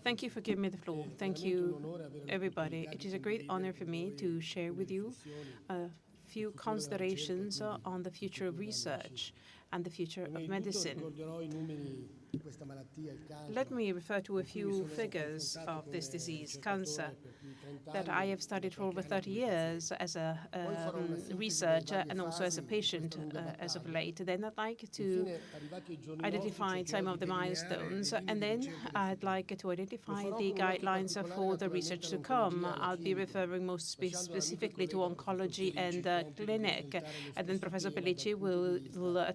Thank you for giving me the floor. Thank you, everybody. It is a great honor for me to share with you a few considerations on the future of research and the future of medicine. Let me refer to a few figures of this disease, cancer, that I have studied for over 30 years as a researcher and also as a patient as of late. Then I'd like to identify some of the milestones, and then I'd like to identify the guidelines for the research to come. I'll be referring most specifically to oncology and clinic, and then Professor Pellicci will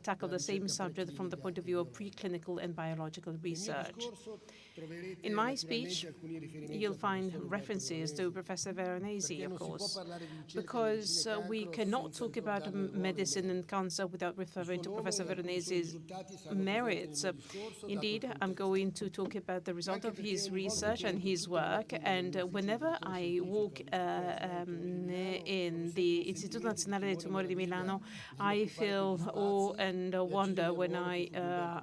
tackle the same subject from the point of view of preclinical and biological research. In my speech, you'll find references to Professor Veronesi, of course, because we cannot talk about medicine and cancer without referring to Professor Veronesi's merits. Indeed, I'm going to talk about the result of his research and his work, and whenever I walk in the Istituto Nazionale dei Tumori di Milano, I feel awe and wonder when I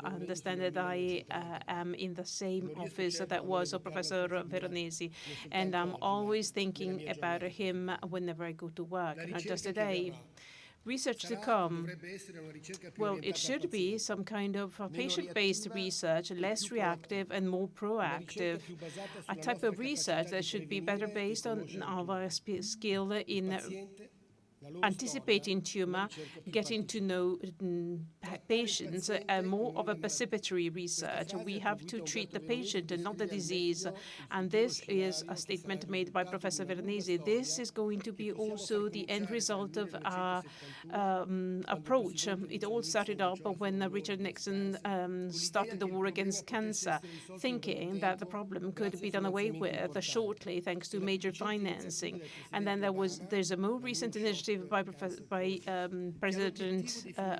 understand that I am in the same office that was of Professor Veronesi, and I'm always thinking about him whenever I go to work, not just today. Research to come, well, it should be some kind of patient-based research, less reactive and more proactive, a type of research that should be better based on our skill in anticipating tumor, getting to know patients, and more of a participatory research. We have to treat the patient and not the disease. And this is a statement made by Professor Veronesi. This is going to be also the end result of our approach. It all started up when Richard Nixon started the war against cancer, thinking that the problem could be done away with shortly thanks to major financing. And then there's a more recent initiative by President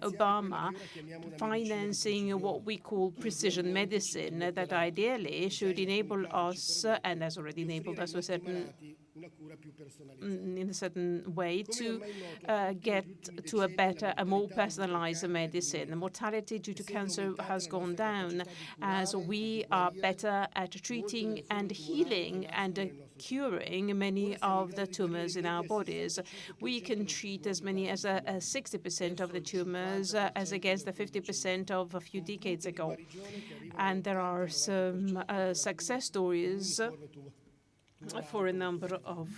Obama, financing what we call precision medicine, that ideally should enable us, and has already enabled us in a certain way, to get to a better, a more personalized medicine. The mortality due to cancer has gone down as we are better at treating and healing and curing many of the tumors in our bodies. We can treat as many as 60% of the tumors as against the 50% of a few decades ago. And there are some success stories for a number of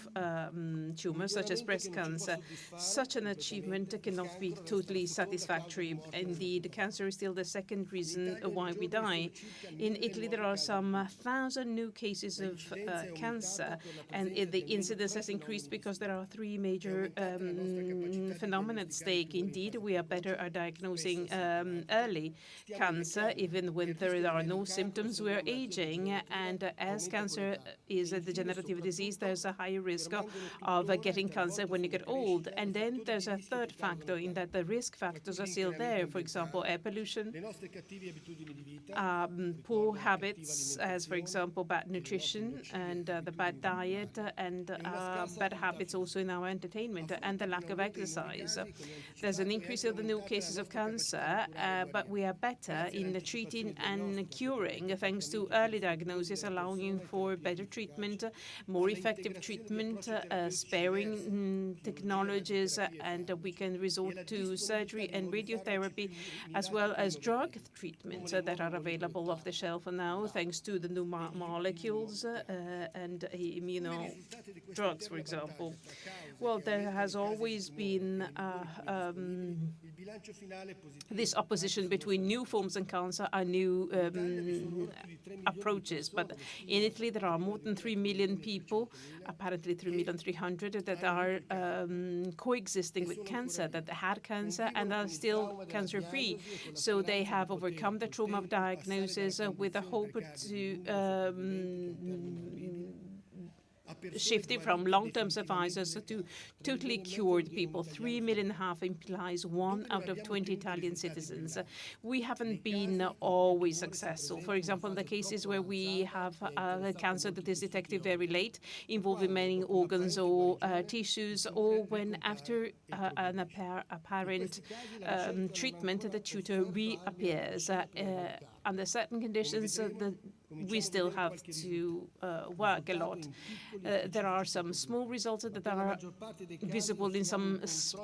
tumors, such as breast cancer. Such an achievement cannot be totally satisfactory. Indeed, cancer is still the second reason why we die. In Italy, there are some 1,000 new cases of cancer, and the incidence has increased because there are three major phenomena at stake. Indeed, we are better at diagnosing early cancer, even when there are no symptoms. We are aging, and as cancer is a degenerative disease, there's a higher risk of getting cancer when you get old. And then there's a third factor in that the risk factors are still there. For example, air pollution, poor habits, as for example, bad nutrition and the bad diet, and bad habits also in our entertainment, and the lack of exercise. There's an increase of the new cases of cancer, but we are better in treating and curing thanks to early diagnosis, allowing for better treatment, more effective treatment, sparing technologies, and we can resort to surgery and radiotherapy, as well as drug treatments that are available off the shelf now, thanks to the new molecules and immuno drugs, for example. Well, there has always been this opposition between new forms of cancer and new approaches. But in Italy, there are more than 3 million people, apparently 3,300,000, that are coexisting with cancer, that had cancer and are still cancer-free. So they have overcome the trauma of diagnosis with a hope to shifting from long-term survivors to totally cured people. 3.5 million implies 1 out of 20 Italian citizens. We haven't been always successful. For example, in the cases where we have cancer that is detected very late, involving many organs or tissues, or when after an apparent treatment, the tumor reappears. Under certain conditions, we still have to work a lot. There are some small results that are visible in some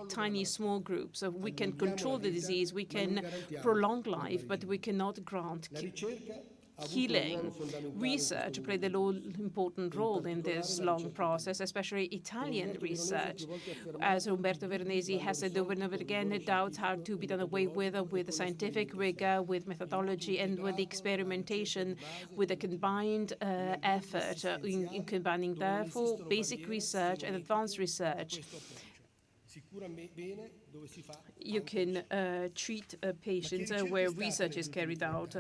tiny small groups. We can control the disease, we can prolong life, but we cannot grant healing. Research played an important role in this long process, especially Italian research. As Umberto Veronesi has said over and over again, doubts are to be done away with scientific rigor, with methodology, and with experimentation, with a combined effort in combining, therefore, basic research and advanced research. You can treat patients where research is carried out.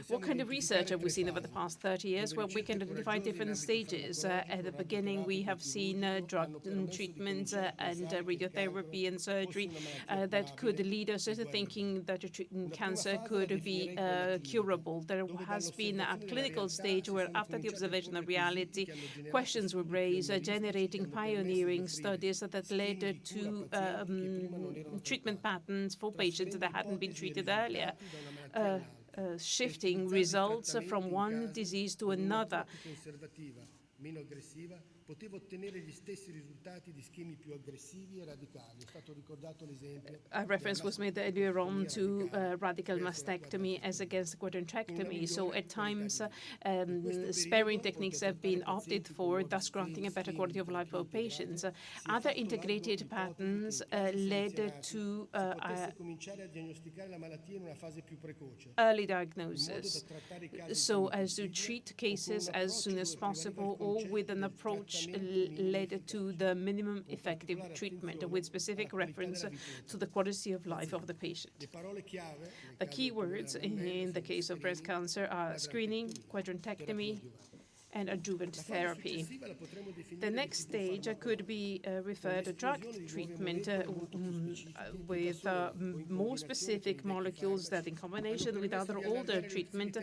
What kind of research have we seen over the past 30 years? Well, we can identify different stages. At the beginning, we have seen drug treatments and radiotherapy and surgery that could lead us to thinking that cancer could be curable. There has been a clinical stage where, after the observation of reality, questions were raised, generating pioneering studies that led to treatment patterns for patients that hadn't been treated earlier, shifting results from one disease to another. A reference was made earlier on to radical mastectomy as against quadrantectomy. So at times, sparing techniques have been opted for, thus granting a better quality of life for patients. Other integrated patterns led to early diagnosis, so as to treat cases as soon as possible, or with an approach led to the minimum effective treatment with specific reference to the quality of life of the patient. The key words in the case of breast cancer are screening, quadrantectomy, and adjuvant therapy. The next stage could be referred to drug treatment with more specific molecules that, in combination with other older treatment,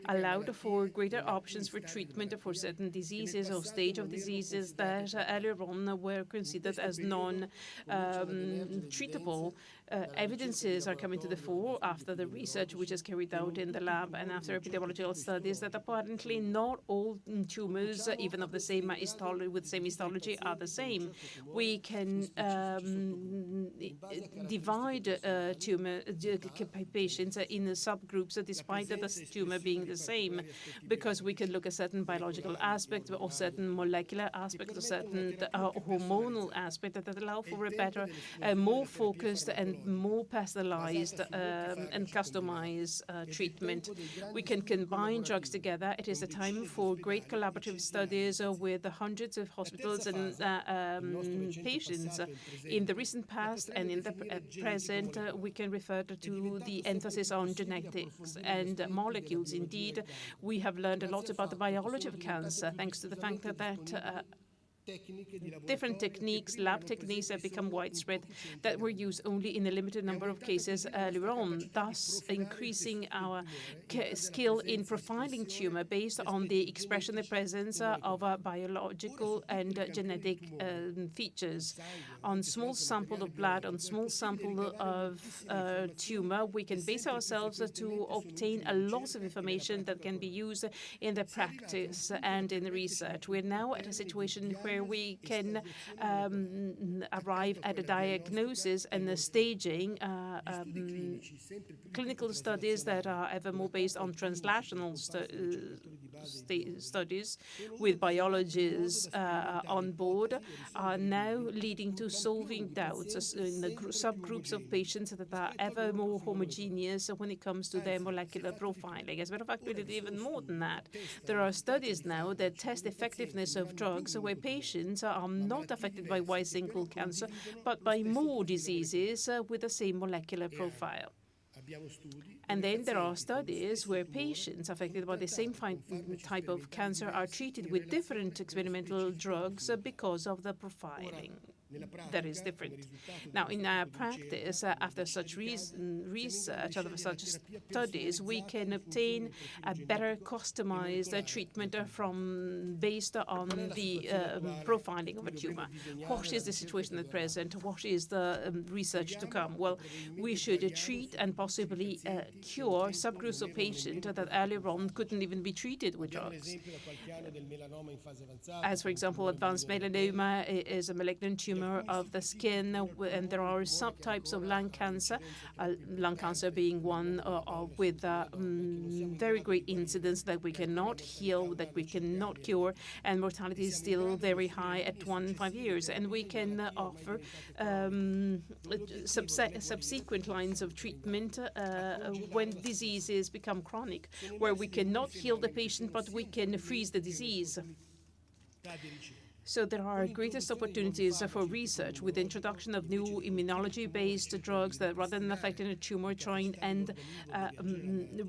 allowed for greater options for treatment for certain diseases or stage of diseases that earlier on were considered as non-treatable. Evidences are coming to the fore after the research which is carried out in the lab and after epidemiological studies that apparently not all tumors, even of the same histology, with same histology, are the same. We can divide tumor patients in subgroups despite the tumor being the same, because we can look at certain biological aspects or certain molecular aspects or certain hormonal aspects that allow for a better, more focused and more personalized and customized treatment. We can combine drugs together. It is a time for great collaborative studies with hundreds of hospitals and patients. In the recent past and in the present, we can refer to the emphasis on genetics and molecules. Indeed, we have learned a lot about the biology of cancer thanks to the fact that different techniques, lab techniques, have become widespread that were used only in a limited number of cases earlier on, thus increasing our skill in profiling tumor based on the expression and presence of biological and genetic features. On small sample of blood, on small sample of tumor, we can base ourselves to obtain a lot of information that can be used in the practice and in the research. We're now at a situation where we can arrive at a diagnosis and the staging clinical studies that are ever more based on translational studies with biologists on board are now leading to solving doubts in the subgroups of patients that are ever more homogeneous when it comes to their molecular profiling. As a matter of fact, we did even more than that. There are studies now that test effectiveness of drugs where patients are not affected by one single cancer, but by more diseases with the same molecular profile. And then there are studies where patients affected by the same type of cancer are treated with different experimental drugs because of the profiling. that is different. Now, in our practice, after such research, after such studies, we can obtain a better customized treatment based on the profiling of a tumor. What is the situation at present? What is the research to come? Well, we should treat and possibly cure subgroups of patients that earlier on couldn't even be treated with drugs. As, for example, advanced melanoma is a malignant tumor of the skin, and there are subtypes of lung cancer being one with very great incidence that we cannot heal, that we cannot cure, and mortality is still very high at 1 in 5 years. And we can offer subsequent lines of treatment when diseases become chronic, where we cannot heal the patient, but we can freeze the disease. So there are greatest opportunities for research with the introduction of new immunology-based drugs that, rather than affecting a tumor, trying and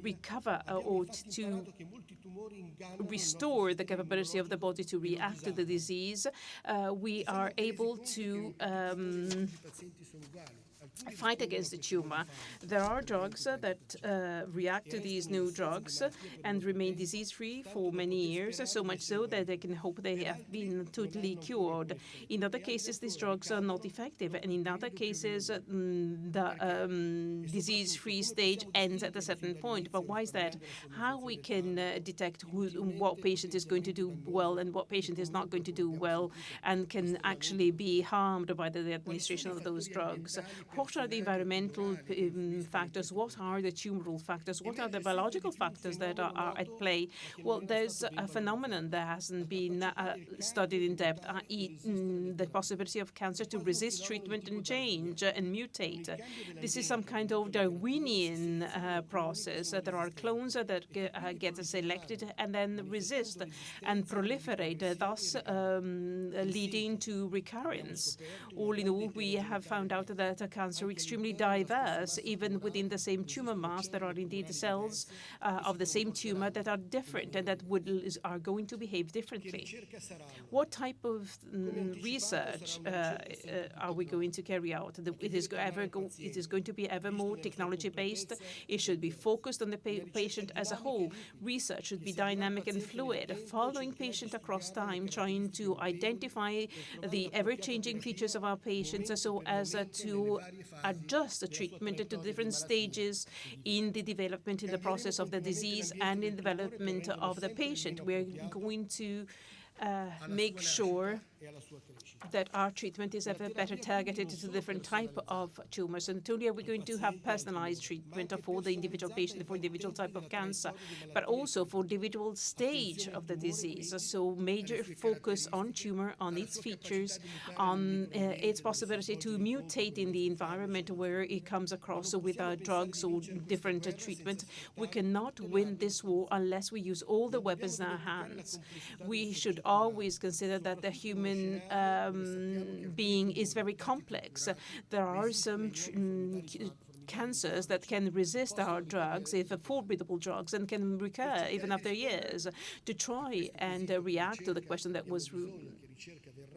recover or to restore the capability of the body to react to the disease. We are able to fight against the tumor. There are drugs that react to these new drugs and remain disease-free for many years, so much so that they can hope they have been totally cured. In other cases, these drugs are not effective, and in other cases, the disease-free stage ends at a certain point. But why is that? How we can detect what patient is going to do well and what patient is not going to do well and can actually be harmed by the administration of those drugs? What are the environmental factors? What are the tumoral factors? What are the biological factors that are at play? Well, there's a phenomenon that hasn't been studied in depth, i.e. the possibility of cancer to resist treatment and change and mutate. This is some kind of Darwinian process. There are clones that get selected and then resist and proliferate, thus leading to recurrence. All in all, we have found out that cancer is extremely diverse. Even within the same tumor mass, there are indeed cells of the same tumor that are different and that are going to behave differently. What type of research are we going to carry out? It is going to be ever more technology-based. It should be focused on the patient as a whole. Research should be dynamic and fluid, following patient across time, trying to identify the ever-changing features of our patients so as to adjust the treatment to different stages in the development, in the process of the disease and in development of the patient. We're going to make sure that our treatment is ever better targeted to different type of tumors. And not only are we going to have personalized treatment for the individual patient, for individual type of cancer, but also for individual stage of the disease. So major focus on tumor, on its features, on its possibility to mutate in the environment where it comes across with drugs or different treatment. We cannot win this war unless we use all the weapons in our hands. We should always consider that the human being is very complex. There are some cancers that can resist our drugs, if formidable drugs, and can recur even after years. To try and react to the question that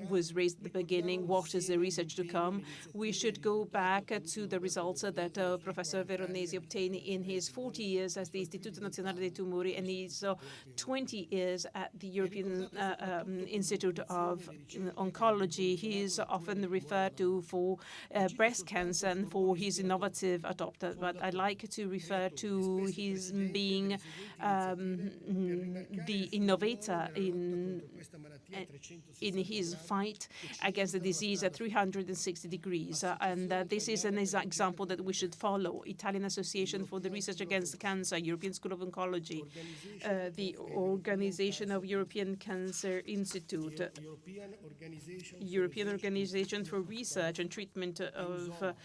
was raised at the beginning, what is the research to come? We should go back to the results that Professor Veronesi obtained in his 40 years as the Istituto Nazionale dei Tumori and his 20 years at the European Institute of Oncology. He is often referred to for breast cancer and for his innovative adopter, but I like to refer to his being the innovator in his fight against the disease at 360 degrees. And this is an example that we should follow. Italian Association for the Research Against Cancer, European School of Oncology, the Organization of European Cancer Institute, European Organization for Research and Treatment of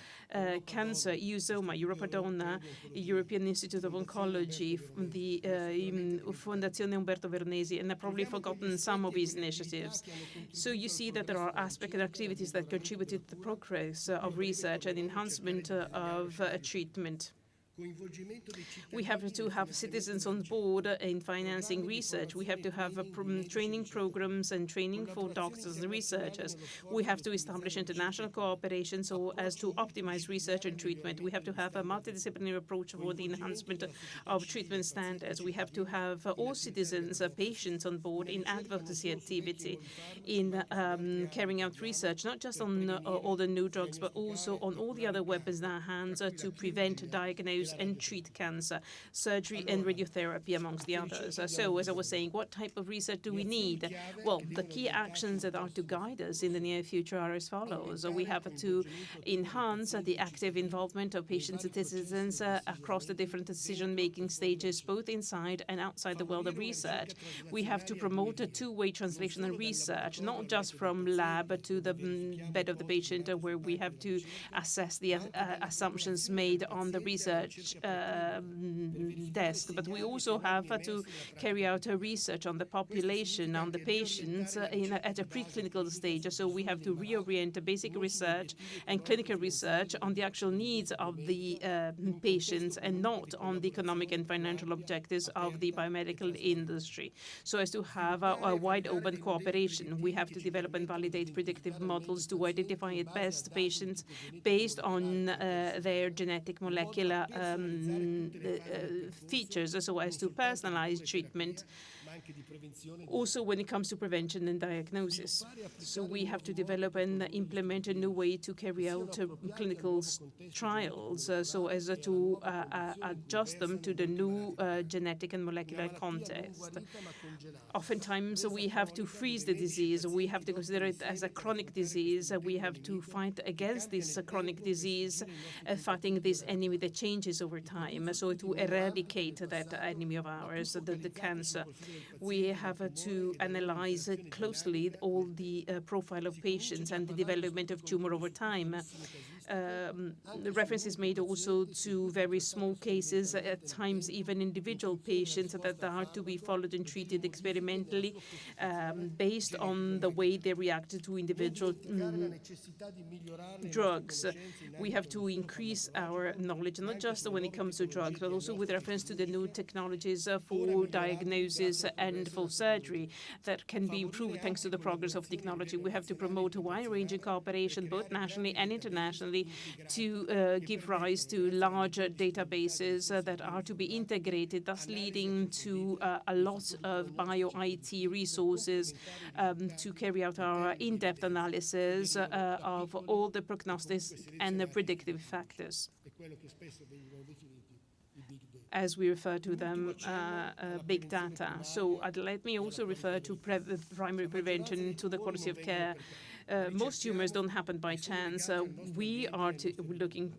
Cancer, EUSOMA, Europadonna, European Institute of Oncology, the Fondazione Umberto Veronesi, and I've probably forgotten some of his initiatives. So you see that there are aspects and activities that contributed to the progress of research and enhancement of treatment. We have to have citizens on board in financing research. We have to have training programs and training for doctors and researchers. We have to establish international cooperation so as to optimize research and treatment. We have to have a multidisciplinary approach for the enhancement of treatment standards. We have to have all citizens, patients on board in advocacy activity, in carrying out research, not just on all the new drugs, but also on all the other weapons in our hands to prevent, diagnose, and treat cancer, surgery and radiotherapy, amongst the others. So, as I was saying, what type of research do we need? Well, the key actions that are to guide us in the near future are as follows. We have to enhance the active involvement of patients and citizens across the different decision-making stages, both inside and outside the world of research. We have to promote a two-way translational research, not just from lab to the bed of the patient, where we have to assess the assumptions made on the research desk, but we also have to carry out research on the population, on the patients at a preclinical stage. So we have to reorient basic research and clinical research on the actual needs of the patients and not on the economic and financial objectives of the biomedical industry. So as to have a wide open cooperation, we have to develop and validate predictive models to identify at best patients based on their genetic molecular features, so as to personalize treatment, also when it comes to prevention and diagnosis. So we have to develop and implement a new way to carry out clinical trials so as to adjust them to the new genetic and molecular context. Oftentimes we have to freeze the disease. We have to consider it as a chronic disease. We have to fight against this chronic disease, fighting this enemy that changes over time, so to eradicate that enemy of ours, the cancer. We have to analyze closely all the profile of patients and the development of tumor over time. The reference is made also to very small cases, at times even individual patients that are to be followed and treated experimentally based on the way they react to individual drugs. We have to increase our knowledge, not just when it comes to drugs, but also with reference to the new technologies for diagnosis and for surgery that can be improved thanks to the progress of technology. We have to promote a wide-ranging cooperation, both nationally and internationally, to give rise to larger databases that are to be integrated, thus leading to a lot of bio-IT resources to carry out our in-depth analysis of all the prognostics and the predictive factors, as we refer to them, big data. So let me also refer to primary prevention, to the quality of care. Most tumors don't happen by chance. We are looking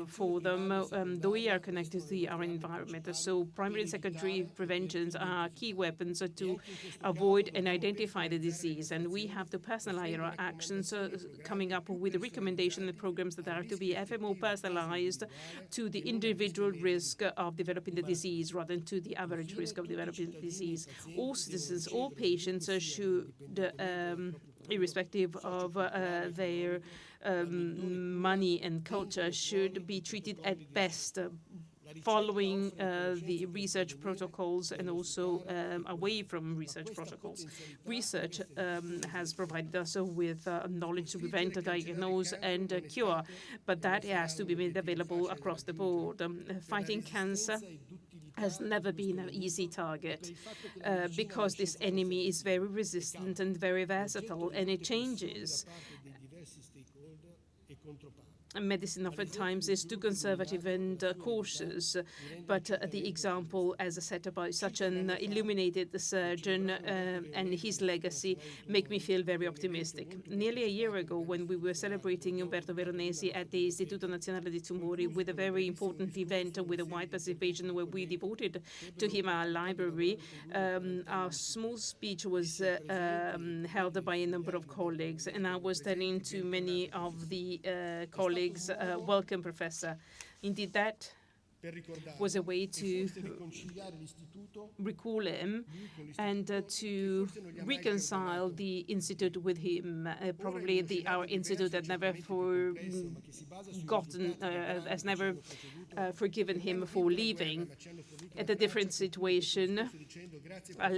for them. We are connected to our environment. So primary and secondary preventions are key weapons to avoid and identify the disease. And we have to personalize our actions, coming up with recommendation and programs that are to be ever more personalized to the individual risk of developing the disease rather than to the average risk of developing the disease. All citizens, all patients should, irrespective of their money and culture, should be treated at best following the research protocols and also away from research protocols. Research has provided us with knowledge to prevent, diagnose, and cure, but that has to be made available across the board. Fighting cancer has never been an easy target because this enemy is very resistant and very versatile, and it changes. Medicine oftentimes is too conservative and cautious, but the example, as set by such an illuminated surgeon and his legacy, make me feel very optimistic. Nearly a year ago, when we were celebrating Umberto Veronesi at the Istituto Nazionale di Tumori with a very important event with a wide participation where we devoted to him our library, our small speech was held by a number of colleagues, and I was telling to many of the colleagues, welcome, Professor. Indeed, that was a way to recall him and to reconcile the institute with him. Probably our institute had never has never forgiven him for leaving. At a different situation,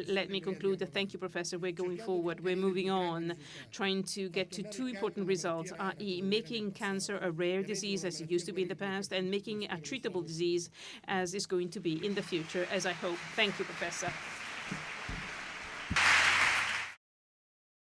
let me conclude. Thank you, Professor. We're going forward. We're moving on, trying to get to two important results, i.e. making cancer a rare disease as it used to be in the past, and making a treatable disease as is going to be in the future, as I hope. Thank you, Professor.